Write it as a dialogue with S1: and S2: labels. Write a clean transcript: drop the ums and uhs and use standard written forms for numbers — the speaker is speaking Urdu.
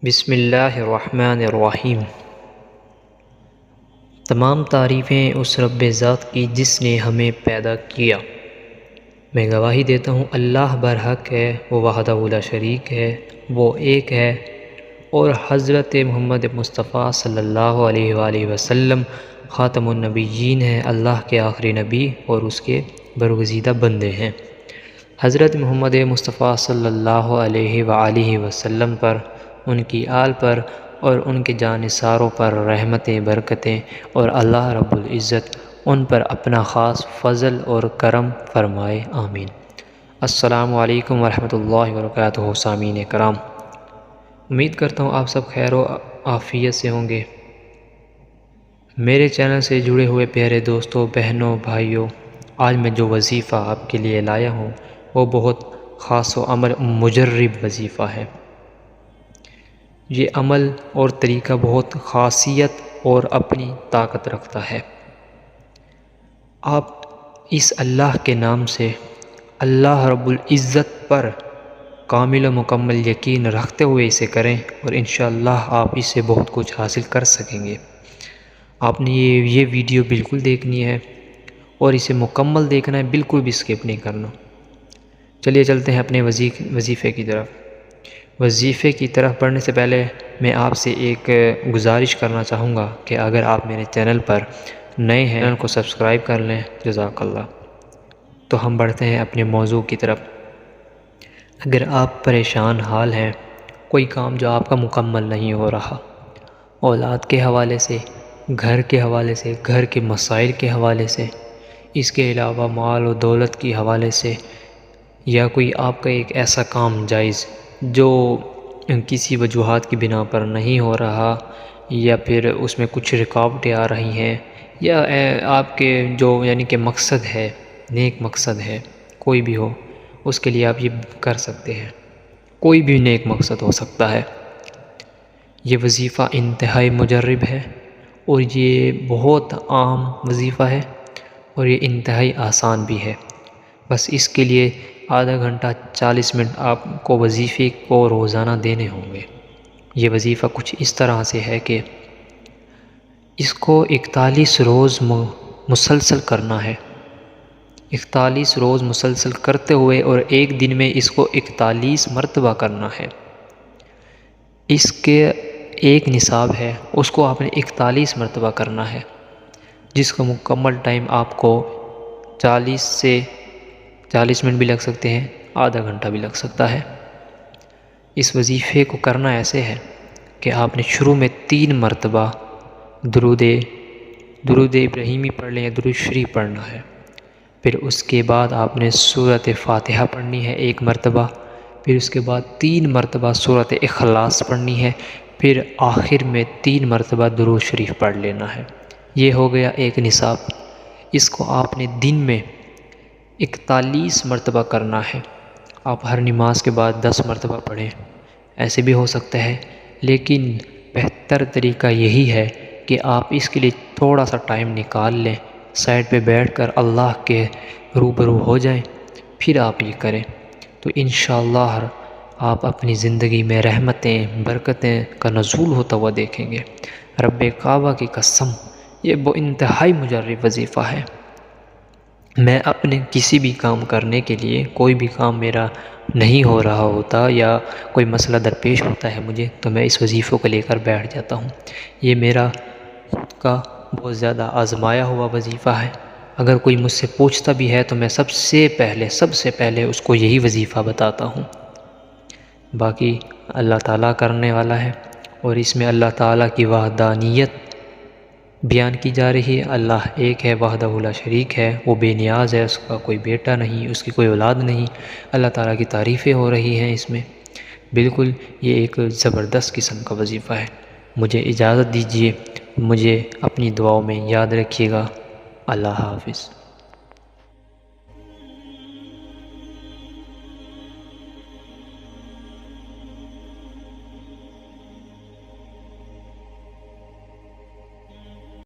S1: بسم اللہ الرحمن الرحیم۔ تمام تعریفیں اس رب ذات کی جس نے ہمیں پیدا کیا۔ میں گواہی دیتا ہوں اللہ برحق ہے، وہ وحدہ لا شریک ہے، وہ ایک ہے، اور حضرت محمد مصطفیٰ صلی اللہ علیہ وآلہ وسلم خاتم النبیین ہیں، اللہ کے آخری نبی اور اس کے برگزیدہ بندے ہیں۔ حضرت محمد مصطفیٰ صلی اللہ علیہ وآلہ وسلم پر، ان کی آل پر اور ان کے جانثاروں پر رحمتیں، برکتیں اور اللہ رب العزت ان پر اپنا خاص فضل اور کرم فرمائے، آمین۔ السلام علیکم ورحمۃ اللہ وبرکاتہ۔ سامعین کرام، امید کرتا ہوں آپ سب خیر و عافیت سے ہوں گے۔ میرے چینل سے جڑے ہوئے پیارے دوستوں، بہنوں، بھائیوں، آج میں جو وظیفہ آپ کے لیے لایا ہوں وہ بہت خاص و عمل مجرب وظیفہ ہے۔ یہ عمل اور طریقہ بہت خاصیت اور اپنی طاقت رکھتا ہے۔ آپ اس اللہ کے نام سے اللہ رب العزت پر کامل و مکمل یقین رکھتے ہوئے اسے کریں اور انشاءاللہ آپ اس سے بہت کچھ حاصل کر سکیں گے۔ آپ نے یہ ویڈیو بالکل دیکھنی ہے اور اسے مکمل دیکھنا ہے، بالکل بھی اسکپ نہیں کرنا۔ چلیے چلتے ہیں اپنے وظیفے کی طرف۔ وظیفے کی طرف بڑھنے سے پہلے میں آپ سے ایک گزارش کرنا چاہوں گا کہ اگر آپ میرے چینل پر نئے ہیں، چینل کو سبسکرائب کر لیں، جزاک اللہ۔ تو ہم بڑھتے ہیں اپنے موضوع کی طرف۔ اگر آپ پریشان حال ہیں، کوئی کام جو آپ کا مکمل نہیں ہو رہا، اولاد کے حوالے سے، گھر کے حوالے سے، گھر کے مسائل کے حوالے سے، اس کے علاوہ مال و دولت کے حوالے سے، یا کوئی آپ کا ایک ایسا کام جائز جو کسی وجوہات کی بنا پر نہیں ہو رہا، یا پھر اس میں کچھ رکاوٹیں آ رہی ہیں، یا آپ کے جو یعنی کہ مقصد ہے، نیک مقصد ہے، کوئی بھی ہو، اس کے لیے آپ یہ کر سکتے ہیں۔ کوئی بھی نیک مقصد ہو سکتا ہے۔ یہ وظیفہ انتہائی مجرب ہے اور یہ بہت عام وظیفہ ہے اور یہ انتہائی آسان بھی ہے۔ بس اس کے لیے آدھا گھنٹہ 40 منٹ آپ کو وظیفے کو روزانہ دینے ہوں گے۔ یہ وظیفہ کچھ اس طرح سے ہے کہ اس کو 41 روز مسلسل کرنا ہے۔ 41 روز مسلسل کرتے ہوئے اور ایک دن میں اس کو 41 مرتبہ کرنا ہے۔ اس کے ایک نصاب ہے، اس کو آپ نے 41 مرتبہ کرنا ہے، جس کا مکمل ٹائم آپ کو 40 منٹ بھی لگ سکتے ہیں، آدھا گھنٹہ بھی لگ سکتا ہے۔ اس وظیفے کو کرنا ایسے ہے کہ آپ نے شروع میں 3 مرتبہ درود ابراہیمی پڑھ لیں یا درود شریف پڑھنا ہے۔ پھر اس کے بعد آپ نے سورۃ فاتحہ پڑھنی ہے 1 مرتبہ، پھر اس کے بعد 3 مرتبہ سورۃ اخلاص پڑھنی ہے، پھر آخر میں 3 مرتبہ درود شریف پڑھ لینا ہے۔ یہ ہو گیا ایک نصاب۔ اس کو آپ نے دن میں 41 مرتبہ کرنا ہے۔ آپ ہر نماز کے بعد 10 مرتبہ پڑھیں، ایسے بھی ہو سکتا ہے، لیکن بہتر طریقہ یہی ہے کہ آپ اس کے لیے تھوڑا سا ٹائم نکال لیں، سائڈ پہ بیٹھ کر اللہ کے روبرو ہو جائیں، پھر آپ یہ کریں تو انشاءاللہ آپ اپنی زندگی میں رحمتیں، برکتیں کا نزول ہوتا ہوا دیکھیں گے۔ رب کعبہ کی قسم، یہ انتہائی مجرب وظیفہ ہے۔ میں اپنے کسی بھی کام کرنے کے لیے، کوئی بھی کام میرا نہیں ہو رہا ہوتا یا کوئی مسئلہ درپیش ہوتا ہے مجھے، تو میں اس وظیفے کو لے کر بیٹھ جاتا ہوں۔ یہ میرا خود کا بہت زیادہ آزمایا ہوا وظیفہ ہے۔ اگر کوئی مجھ سے پوچھتا بھی ہے تو میں سب سے پہلے اس کو یہی وظیفہ بتاتا ہوں۔ باقی اللہ تعالیٰ کرنے والا ہے، اور اس میں اللہ تعالیٰ کی وحدانیت بیان کی جا رہی ہے۔ اللہ ایک ہے، وحدہ لا شریک ہے، وہ بے نیاز ہے، اس کا کوئی بیٹا نہیں، اس کی کوئی اولاد نہیں۔ اللہ تعالیٰ کی تعریفیں ہو رہی ہیں اس میں۔ بالکل یہ ایک زبردست قسم کا وظیفہ ہے۔ مجھے اجازت دیجیے، مجھے اپنی دعاؤں میں یاد رکھیے گا۔ اللہ حافظ۔